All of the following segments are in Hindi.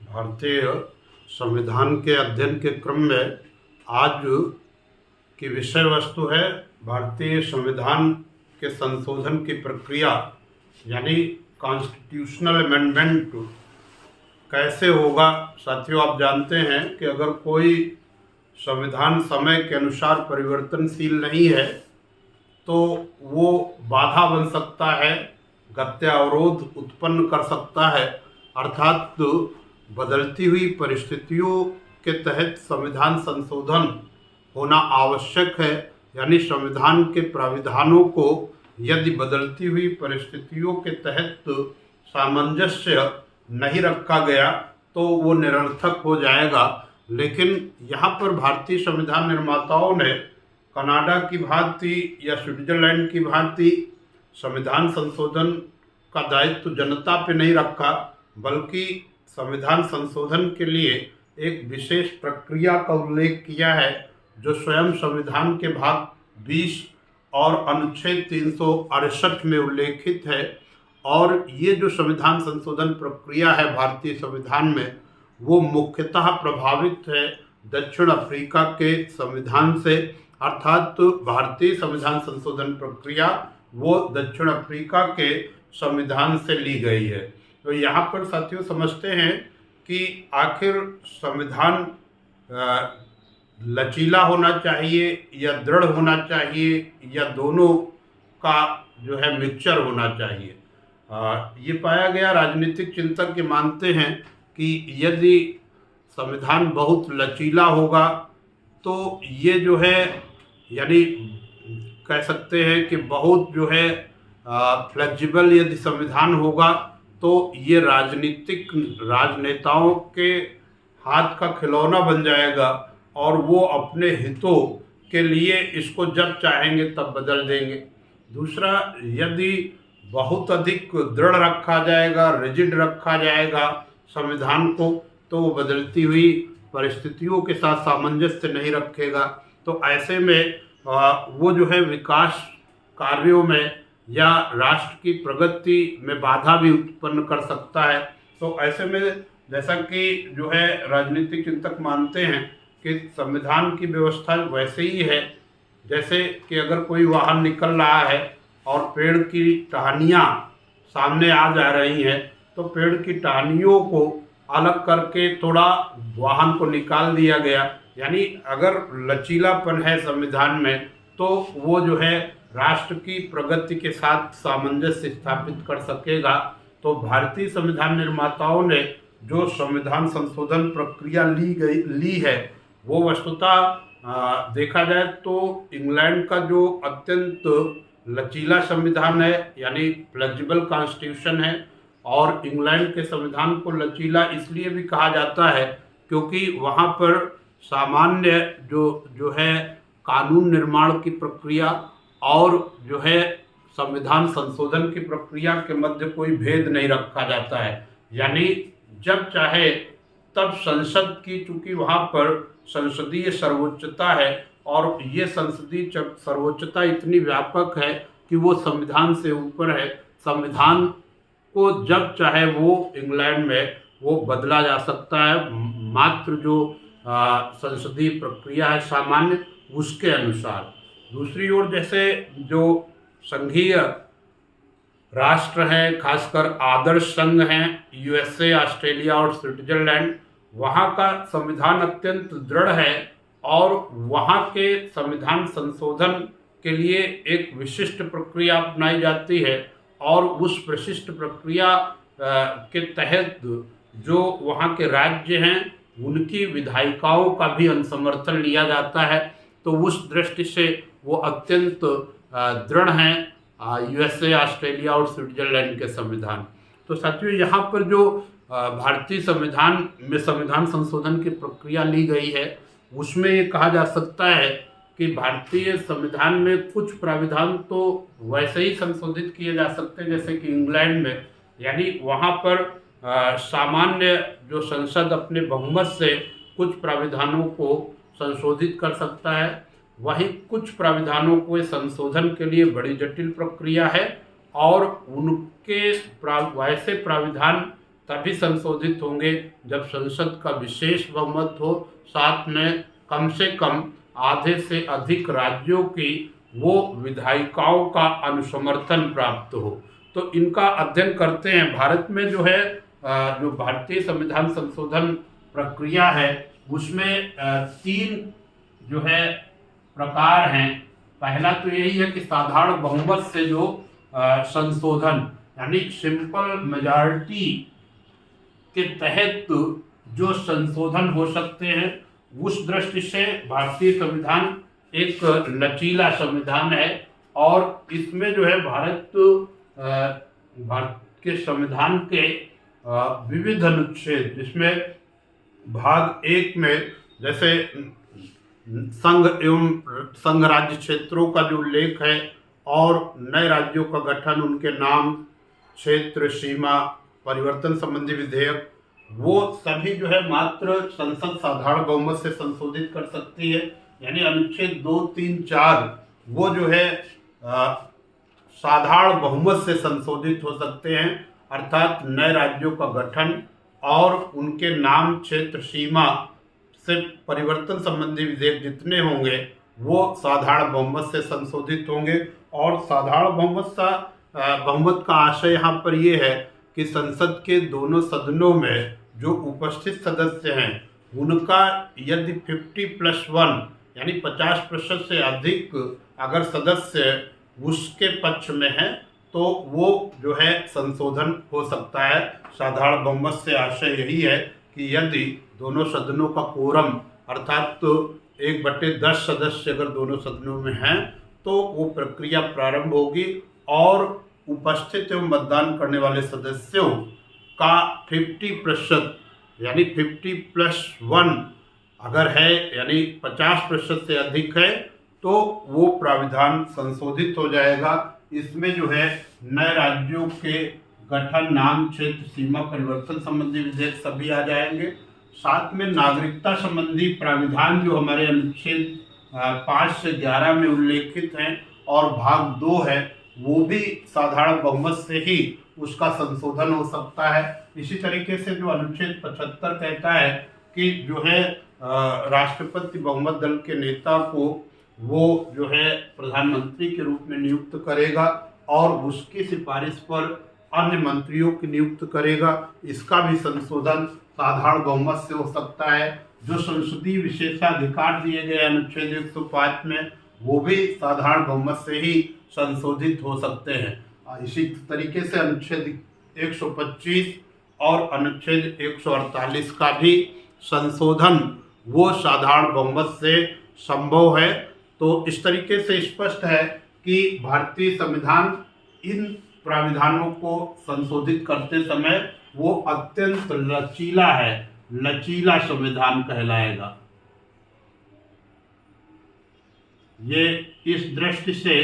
भारतीय संविधान के अध्ययन के क्रम में आज की विषय वस्तु है भारतीय संविधान के संशोधन की प्रक्रिया, यानी कॉन्स्टिट्यूशनल अमेंडमेंट कैसे होगा। साथियों, आप जानते हैं कि अगर कोई संविधान समय के अनुसार परिवर्तनशील नहीं है तो वो बाधा बन सकता है, गत्या अवरोध उत्पन्न कर सकता है। अर्थात बदलती हुई परिस्थितियों के तहत संविधान संशोधन होना आवश्यक है, यानी संविधान के प्राविधानों को यदि बदलती हुई परिस्थितियों के तहत सामंजस्य नहीं रखा गया तो वो निरर्थक हो जाएगा। लेकिन यहाँ पर भारतीय संविधान निर्माताओं ने कनाडा की भांति या स्विट्जरलैंड की भांति संविधान संशोधन का दायित्व जनता पे नहीं रखा, बल्कि संविधान संशोधन के लिए एक विशेष प्रक्रिया का उल्लेख किया है, जो स्वयं संविधान के भाग 20 और अनुच्छेद 368 में उल्लेखित है। और ये जो संविधान संशोधन प्रक्रिया है भारतीय संविधान में, वो मुख्यतः प्रभावित है दक्षिण अफ्रीका के संविधान से। अर्थात भारतीय संविधान संशोधन प्रक्रिया वो दक्षिण अफ्रीका के संविधान से ली गई है। तो यहाँ पर साथियों समझते हैं कि आखिर संविधान लचीला होना चाहिए या दृढ़ होना चाहिए या दोनों का जो है मिक्सचर होना चाहिए। ये पाया गया, राजनीतिक चिंतक ये मानते हैं कि यदि संविधान बहुत लचीला होगा तो ये जो है, यानी कह सकते हैं कि बहुत जो है फ्लेक्सिबल यदि संविधान होगा तो ये राजनेताओं के हाथ का खिलौना बन जाएगा और वो अपने हितों के लिए इसको जब चाहेंगे तब बदल देंगे। दूसरा, यदि बहुत अधिक दृढ़ रखा जाएगा, रिजिड रखा जाएगा संविधान को, तो वो बदलती हुई परिस्थितियों के साथ सामंजस्य नहीं रखेगा। तो ऐसे में वो जो है विकास कार्यों में या राष्ट्र की प्रगति में बाधा भी उत्पन्न कर सकता है। तो ऐसे में जैसा कि जो है राजनीतिक चिंतक मानते हैं कि संविधान की व्यवस्था वैसे ही है जैसे कि अगर कोई वाहन निकल रहा है और पेड़ की टहनियाँ सामने आ जा रही हैं, तो पेड़ की टहनियों को अलग करके थोड़ा वाहन को निकाल दिया गया। यानी अगर लचीलापन है संविधान में तो वो जो है राष्ट्र की प्रगति के साथ सामंजस्य स्थापित कर सकेगा। तो भारतीय संविधान निर्माताओं ने जो संविधान संशोधन प्रक्रिया ली है वो वस्तुतः देखा जाए तो इंग्लैंड का जो अत्यंत लचीला संविधान है, यानी फ्लेक्सिबल कॉन्स्टिट्यूशन है। और इंग्लैंड के संविधान को लचीला इसलिए भी कहा जाता है क्योंकि वहाँ पर सामान्य जो है कानून निर्माण की प्रक्रिया और जो है संविधान संशोधन की प्रक्रिया के मध्य कोई भेद नहीं रखा जाता है। यानी जब चाहे तब संसद की, चूंकि वहाँ पर संसदीय सर्वोच्चता है और ये संसदीय सर्वोच्चता इतनी व्यापक है कि वो संविधान से ऊपर है। संविधान को जब चाहे वो इंग्लैंड में वो बदला जा सकता है, मात्र जो संसदीय प्रक्रिया है सामान्य उसके अनुसार। दूसरी ओर जैसे जो संघीय राष्ट्र हैं, खासकर आदर्श संघ हैं, यूएसए, ऑस्ट्रेलिया और स्विट्जरलैंड, वहाँ का संविधान अत्यंत दृढ़ है और वहाँ के संविधान संशोधन के लिए एक विशिष्ट प्रक्रिया अपनाई जाती है और उस विशिष्ट प्रक्रिया के तहत जो वहाँ के राज्य हैं उनकी विधायिकाओं का भी समर्थन लिया जाता है। तो उस दृष्टि से वो अत्यंत दृढ़ हैं यूएसए, ऑस्ट्रेलिया और स्विट्जरलैंड के संविधान। तो साथियों, यहाँ पर जो भारतीय संविधान में संविधान संशोधन की प्रक्रिया ली गई है उसमें ये कहा जा सकता है कि भारतीय संविधान में कुछ प्राविधान तो वैसे ही संशोधित किए जा सकते हैं जैसे कि इंग्लैंड में, यानी वहाँ पर सामान्य जो संसद अपने बहुमत से कुछ प्राविधानों को संशोधित कर सकता है, वहीं कुछ प्राविधानों को संशोधन के लिए बड़ी जटिल प्रक्रिया है और उनके वैसे प्राविधान तभी संशोधित होंगे जब संसद का विशेष बहुमत हो, साथ में कम से कम आधे से अधिक राज्यों की वो विधायिकाओं का अनुसमर्थन प्राप्त हो। तो इनका अध्ययन करते हैं। भारत में जो है जो भारतीय संविधान संशोधन प्रक्रिया है उसमें 3 जो है प्रकार हैं। पहला तो यही है कि साधारण बहुमत से जो संशोधन यानी सिंपल मेजॉरिटी के तहत जो संशोधन हो सकते हैं, उस दृष्टि से भारतीय संविधान एक लचीला संविधान है। और इसमें जो है भारत के संविधान के विविध अनुच्छेद, जिसमें भाग 1 में जैसे संघ एवं संघ राज्य क्षेत्रों का जो उल्लेख है और नए राज्यों का गठन, उनके नाम, क्षेत्र, सीमा, परिवर्तन संबंधी विधेयक, वो सभी जो है मात्र संसद साधारण बहुमत से संशोधित कर सकती है। यानी अनुच्छेद 2, 3, 4 वो जो है साधारण बहुमत से संशोधित हो सकते हैं, अर्थात नए राज्यों का गठन और उनके नाम, क्षेत्र, सीमा से परिवर्तन संबंधी विधेयक जितने होंगे वो साधारण बहुमत से संशोधित होंगे। और साधारण बहुमत का आशय यहाँ पर ये है कि संसद के दोनों सदनों में जो उपस्थित सदस्य हैं उनका यदि 50+1 यानी 50% से अधिक अगर सदस्य उसके पक्ष में है तो वो जो है संशोधन हो सकता है। साधारण बहुमत से आशय यही है कि यदि दोनों सदनों का कोरम अर्थात 1/10 सदस्य अगर दोनों सदनों में हैं तो वो प्रक्रिया प्रारंभ होगी और उपस्थित एवं मतदान करने वाले सदस्यों का 50% यानी 50+1 अगर है यानी 50% से अधिक है तो वो प्राविधान संशोधित हो जाएगा। इसमें जो है नए राज्यों के गठन, नाम, क्षेत्र, सीमा, परिवर्तन संबंधी विधेयक सभी आ जाएंगे। साथ में नागरिकता संबंधी प्राविधान जो हमारे अनुच्छेद 5 से 11 में उल्लेखित हैं और भाग 2 है वो भी साधारण बहुमत से ही उसका संशोधन हो सकता है। इसी तरीके से जो अनुच्छेद 75 कहता है कि जो है राष्ट्रपति बहुमत दल के नेता को वो जो है प्रधानमंत्री के रूप में नियुक्त करेगा और उसकी सिफारिश पर अन्य मंत्रियों की नियुक्त करेगा। इसका भी संशोधन साधारण बहुमत से हो सकता है। जो संसदीय विशेषाधिकार दिए गए अनुच्छेद 105 में वो भी साधारण बहुमत से ही संशोधित हो सकते हैं। इसी तरीके से अनुच्छेद 125 और अनुच्छेद 148 का भी संशोधन वो साधारण बहुमत से संभव है। तो इस तरीके से स्पष्ट है कि भारतीय संविधान इन प्राविधानों को संशोधित करते समय वो अत्यंत लचीला है, लचीला संविधान कहलाएगा। ये इस दृष्टि से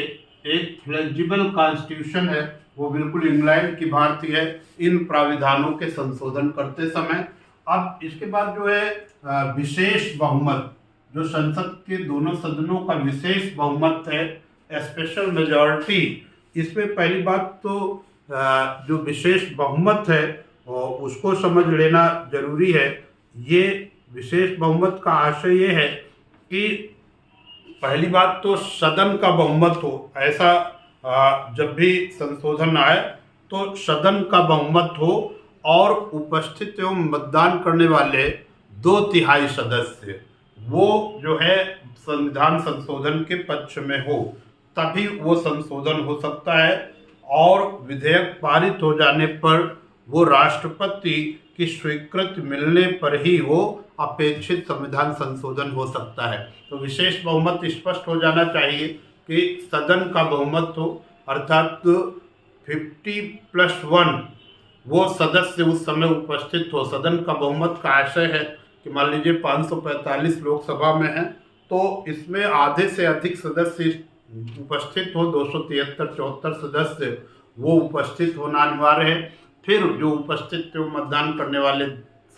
एक फ्लेक्सिबल कॉन्स्टिट्यूशन है, वो बिल्कुल इंग्लैंड की भांति है इन प्राविधानों के संशोधन करते समय। अब इसके बाद जो है विशेष बहुमत, जो संसद के दोनों सदनों का विशेष बहुमत है, स्पेशल मेजॉरिटी। इसमें पहली बात तो जो विशेष बहुमत है उसको समझ लेना जरूरी है। ये विशेष बहुमत का आशय ये है कि पहली बात तो सदन का बहुमत हो। ऐसा जब भी संशोधन आए तो सदन का बहुमत हो और उपस्थित एवं मतदान करने वाले 2/3 सदस्य वो जो है संविधान संशोधन के पक्ष में हो, तभी वो संशोधन हो सकता है। और विधेयक पारित हो जाने पर वो राष्ट्रपति की स्वीकृति मिलने पर ही वो अपेक्षित संविधान संशोधन हो सकता है। तो विशेष बहुमत स्पष्ट हो जाना चाहिए कि सदन का बहुमत हो, अर्थात 50+1 वो सदस्य उस समय उपस्थित हो। सदन का बहुमत का आशय है कि मान लीजिए 545 लोकसभा में है तो इसमें आधे से अधिक सदस्य उपस्थित हो, 273-74 सदस्य वो उपस्थित होना अनिवार्य है। फिर जो उपस्थित मतदान करने वाले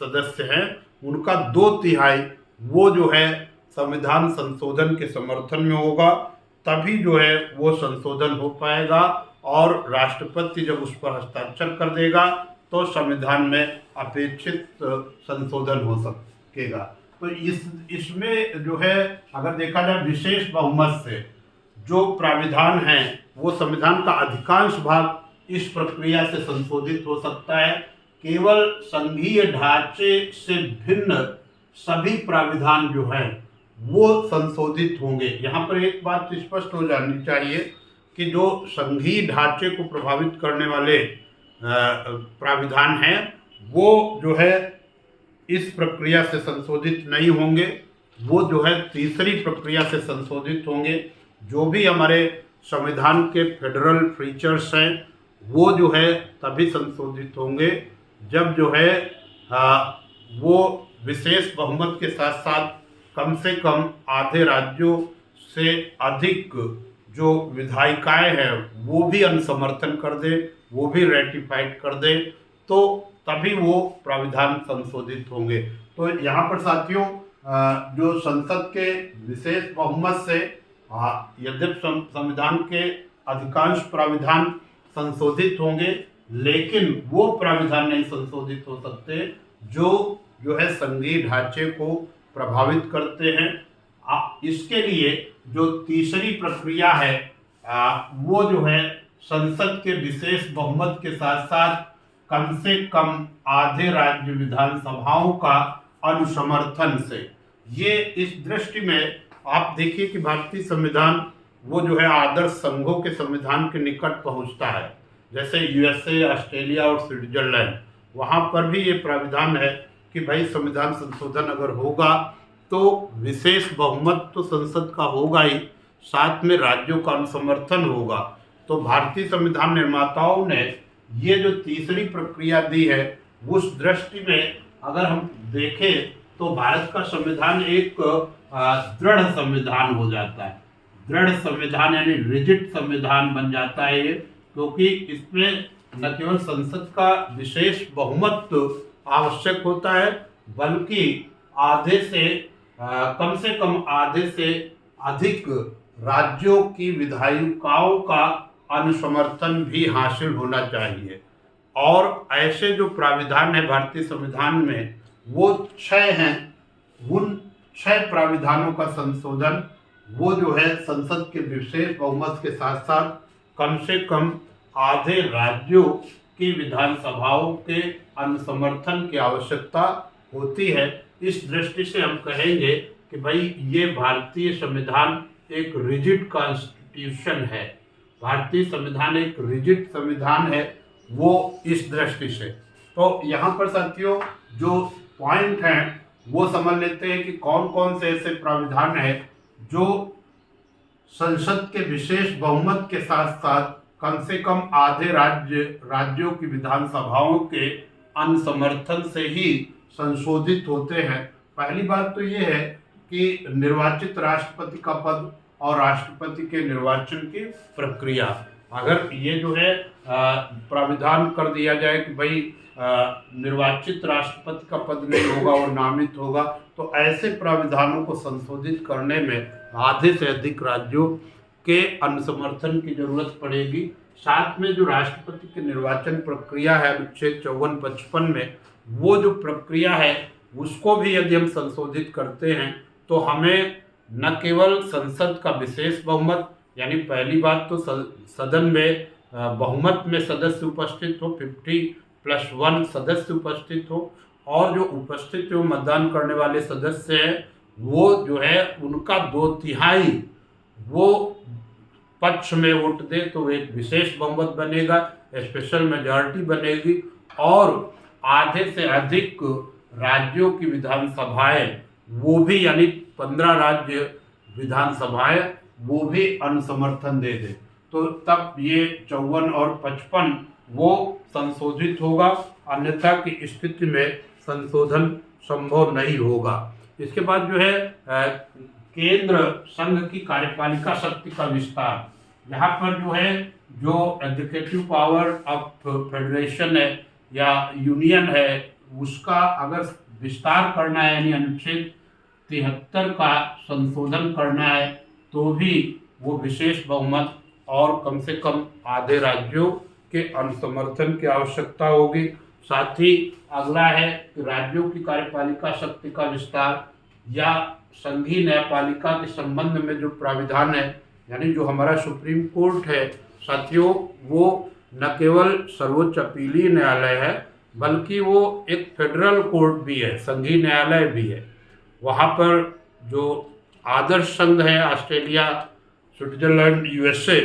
सदस्य हैं उनका 2/3 वो जो है संविधान संशोधन के समर्थन में होगा, तभी जो है वो संशोधन हो पाएगा। और राष्ट्रपति जब उस पर हस्ताक्षर कर देगा तो संविधान में अपेक्षित संशोधन हो सकेगा। तो इसमें जो है अगर देखा जाए विशेष बहुमत से जो प्राविधान हैं वो संविधान का अधिकांश भाग इस प्रक्रिया से संशोधित हो सकता है। केवल संघीय ढांचे से भिन्न सभी प्राविधान जो हैं वो संशोधित होंगे। यहाँ पर एक बात स्पष्ट हो जानी चाहिए कि जो संघीय ढांचे को प्रभावित करने वाले प्राविधान हैं वो जो है इस प्रक्रिया से संशोधित नहीं होंगे, वो जो है तीसरी प्रक्रिया से संशोधित होंगे। जो भी हमारे संविधान के फेडरल फीचर्स हैं वो जो है तभी संशोधित होंगे जब जो है वो विशेष बहुमत के साथ साथ कम से कम आधे राज्यों से अधिक जो विधायिकाएं हैं वो भी अनुसमर्थन कर दे, वो भी रेटिफाइड कर दे, तो तभी वो प्राविधान संशोधित होंगे। तो यहाँ पर साथियों जो संसद के विशेष बहुमत से यद्यपि संविधान के अधिकांश प्राविधान संशोधित होंगे, लेकिन वो प्राविधान नहीं संशोधित हो सकते जो है संघीय ढांचे को प्रभावित करते हैं। इसके लिए जो तीसरी प्रक्रिया है वो जो है संसद के विशेष बहुमत के साथ साथ कम से कम आधे राज्य विधानसभाओं का अनुसमर्थन से। ये इस दृष्टि में आप देखिए कि भारतीय संविधान वो जो है आदर्श संघों के संविधान के निकट पहुंचता है। जैसे यूएसए, ऑस्ट्रेलिया और स्विट्जरलैंड, वहाँ पर भी ये प्राविधान है कि भाई संविधान संशोधन अगर होगा तो विशेष बहुमत तो संसद का होगा ही, साथ में राज्यों का अनुसमर्थन होगा। तो भारतीय संविधान निर्माताओं ने ये जो तीसरी प्रक्रिया दी है उस दृष्टि में अगर हम देखें तो भारत का संविधान एक दृढ़ संविधान हो जाता है। दृढ़ संविधान यानी रिजिड संविधान बन जाता है ये, क्योंकि इसमें न केवल संसद का विशेष बहुमत आवश्यक होता है बल्कि आधे से कम से कम आधे से अधिक राज्यों की विधायिकाओं का अनुसमर्थन भी हासिल होना चाहिए। और ऐसे जो प्राविधान है भारतीय संविधान में वो 6 हैं। उन 6 प्राविधानों का संशोधन वो जो है संसद के विशेष बहुमत के साथ साथ कम से कम आधे राज्यों की विधानसभाओं के अनुसमर्थन की आवश्यकता होती है। इस दृष्टि से हम कहेंगे कि भाई ये भारतीय संविधान एक रिजिड कॉन्स्टिट्यूशन है। भारतीय संविधान एक रिजिड संविधान है वो इस दृष्टि से। तो यहाँ पर साथियों जो पॉइंट हैं वो समझ लेते हैं कि कौन कौन से ऐसे प्राविधान हैं जो संसद के विशेष बहुमत के साथ साथ कम से कम आधे राज्यों की विधानसभाओं के अनुसमर्थन से ही संशोधित होते हैं। पहली बात तो ये है कि निर्वाचित राष्ट्रपति का पद और राष्ट्रपति के निर्वाचन की प्रक्रिया। अगर ये जो है प्राविधान कर दिया जाए कि भाई निर्वाचित राष्ट्रपति का पद नहीं होगा और नामित होगा, तो ऐसे प्राविधानों को संशोधित करने में आधे से अधिक राज्यों के अनुसमर्थन की जरूरत पड़ेगी। साथ में जो राष्ट्रपति के निर्वाचन प्रक्रिया है अनुच्छेद 54-55 में, वो जो प्रक्रिया है उसको भी यदि हम संशोधित करते हैं तो हमें न केवल संसद का विशेष बहुमत, यानी पहली बात तो सदन में बहुमत में सदस्य उपस्थित हो, 50+1 सदस्य उपस्थित हो, और जो उपस्थित जो मतदान करने वाले सदस्य हैं वो जो है उनका 2/3 वो पक्ष में वोट दे तो एक विशेष बहुमत बनेगा, स्पेशल मेजॉरिटी बनेगी, और आधे से अधिक राज्यों की विधानसभाएं वो भी यानी 15 राज्य विधानसभाएं वो भी अनुसमर्थन दे दे, तो तब ये 54 और 55 वो संशोधित होगा, अन्यथा की स्थिति में संशोधन संभव नहीं होगा। इसके बाद जो है केंद्र संघ की कार्यपालिका शक्ति का विस्तार। यहाँ पर जो है जो एग्जीक्यूटिव पावर ऑफ फेडरेशन है या यूनियन है उसका अगर विस्तार करना है यानी अनुच्छेद 73 का संशोधन करना है तो भी वो विशेष बहुमत और कम से कम आधे राज्यों के अनुसमर्थन की आवश्यकता होगी। साथ ही अगला है कि राज्यों की कार्यपालिका शक्ति का विस्तार या संघीय न्यायपालिका के संबंध में जो प्राविधान है, यानी जो हमारा सुप्रीम कोर्ट है साथियों, वो न केवल सर्वोच्च अपीलीय न्यायालय है बल्कि वो एक फेडरल कोर्ट भी है, संघीय न्यायालय भी है। वहाँ पर जो आदर्श संघ है ऑस्ट्रेलिया, स्विट्जरलैंड, यूएसए,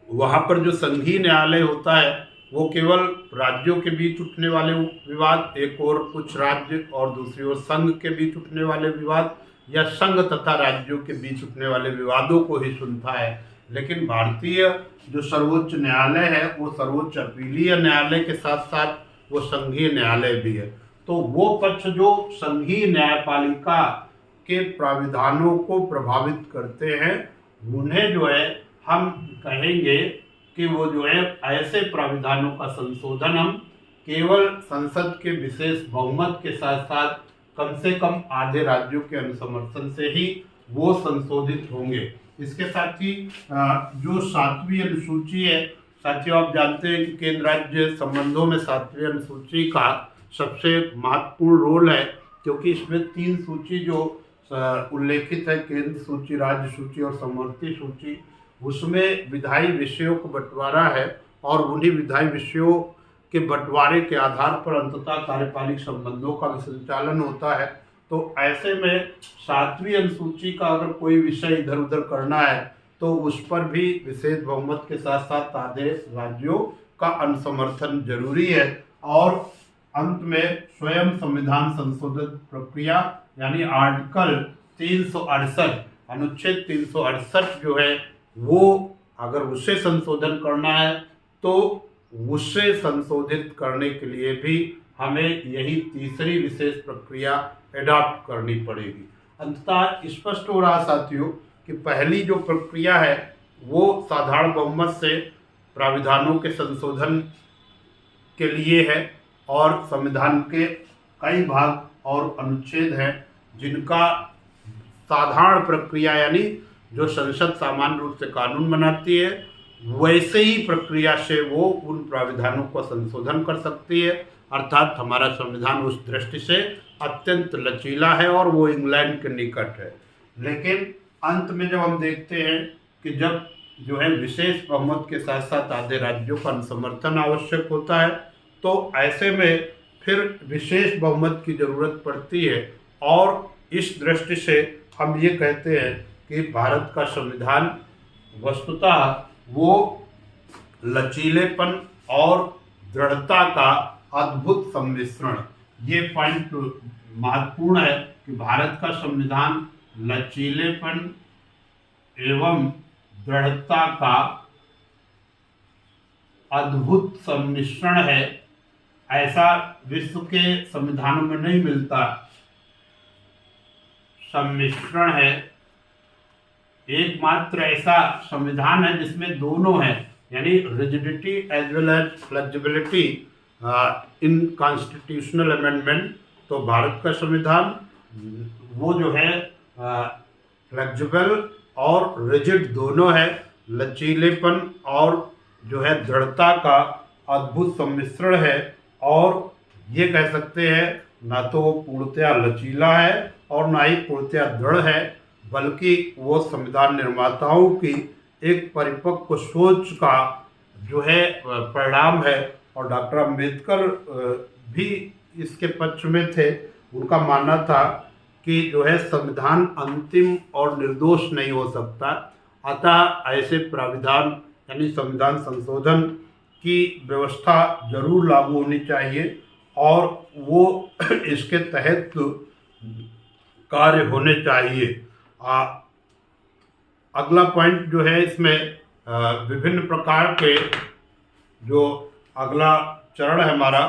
वहाँ पर जो संघीय न्यायालय होता है वो केवल राज्यों के बीच उठने वाले विवाद, एक और कुछ राज्य और दूसरी ओर संघ के बीच उठने वाले विवाद या संघ तथा राज्यों के बीच उठने वाले विवादों को ही सुनता है। लेकिन भारतीय जो सर्वोच्च न्यायालय है वो सर्वोच्च अपीलीय न्यायालय के साथ साथ वो संघीय न्यायालय भी है। तो वो पक्ष जो संघीय न्यायपालिका के प्राविधानों को प्रभावित करते हैं उन्हें जो है हम कहेंगे कि वो जो है ऐसे प्राविधानों का संशोधन हम केवल संसद के विशेष बहुमत के साथ साथ कम से कम आधे राज्यों के अनुसमर्थन से ही वो संशोधित होंगे। इसके साथ ही जो 7वीं अनुसूची है साथियों, आप जानते हैं कि केंद्र राज्य संबंधों में 7वीं अनुसूची का सबसे महत्वपूर्ण रोल है, क्योंकि इसमें 3 सूची जो उल्लेखित है, केंद्र सूची, राज्य सूची और समवर्ती सूची, उसमें विधायी विषयों का बंटवारा है और उन्हीं विधायी विषयों के बंटवारे के आधार पर अंततः कार्यपालिक संबंधों का संचालन होता है। तो ऐसे में 7वीं अनुसूची का अगर कोई विषय इधर उधर करना है तो उस पर भी विशेष बहुमत के साथ साथ आधे राज्यों का अनुसमर्थन जरूरी है। और अंत में स्वयं संविधान संशोधन प्रक्रिया यानी आर्टिकल 368, अनुच्छेद 368 जो है वो अगर उससे संशोधन करना है तो उससे संशोधित करने के लिए भी हमें यही तीसरी विशेष प्रक्रिया एडॉप्ट करनी पड़ेगी। अंततः स्पष्ट हो रहा साथियों कि पहली जो प्रक्रिया है वो साधारण बहुमत से प्राविधानों के संशोधन के लिए है और संविधान के कई भाग और अनुच्छेद हैं जिनका साधारण प्रक्रिया यानी जो संसद सामान्य रूप से कानून बनाती है वैसे ही प्रक्रिया से वो उन प्राविधानों का संशोधन कर सकती है। अर्थात हमारा संविधान उस दृष्टि से अत्यंत लचीला है और वो इंग्लैंड के निकट है। लेकिन अंत में जब हम देखते हैं कि जब जो है विशेष बहुमत के साथ साथ आधे राज्यों का समर्थन आवश्यक होता है तो ऐसे में फिर विशेष बहुमत की ज़रूरत पड़ती है। और इस दृष्टि से हम ये कहते हैं कि भारत का संविधान वस्तुतः वो लचीलेपन और दृढ़ता का अद्भुत सम्मिश्रण, ये पॉइंट महत्वपूर्ण है कि भारत का संविधान लचीलेपन एवं दृढ़ता का अद्भुत सम्मिश्रण है। ऐसा विश्व के संविधानों में नहीं मिलता। सम्मिश्रण है, एकमात्र ऐसा संविधान है जिसमें दोनों है, यानी rigidity as well as flexibility in constitutional amendment. तो भारत का संविधान वो जो है फ्लेक्सिबल और रिजिड दोनों है, लचीलेपन और जो है दृढ़ता का अद्भुत सम्मिश्रण है। और ये कह सकते हैं ना तो वो पूर्णतया लचीला है और ना ही पूर्णतया दृढ़ है, बल्कि वो संविधान निर्माताओं की एक परिपक्व सोच का जो है परिणाम है। और डॉक्टर अम्बेडकर भी इसके पक्ष में थे। उनका मानना था कि जो है संविधान अंतिम और निर्दोष नहीं हो सकता, अतः ऐसे प्राविधान यानी संविधान संशोधन की व्यवस्था जरूर लागू होनी चाहिए और वो इसके तहत कार्य होने चाहिए। अगला पॉइंट जो है इसमें विभिन्न प्रकार के जो अगला चरण है हमारा,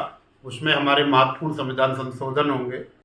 उसमें हमारे महत्वपूर्ण संविधान संशोधन होंगे।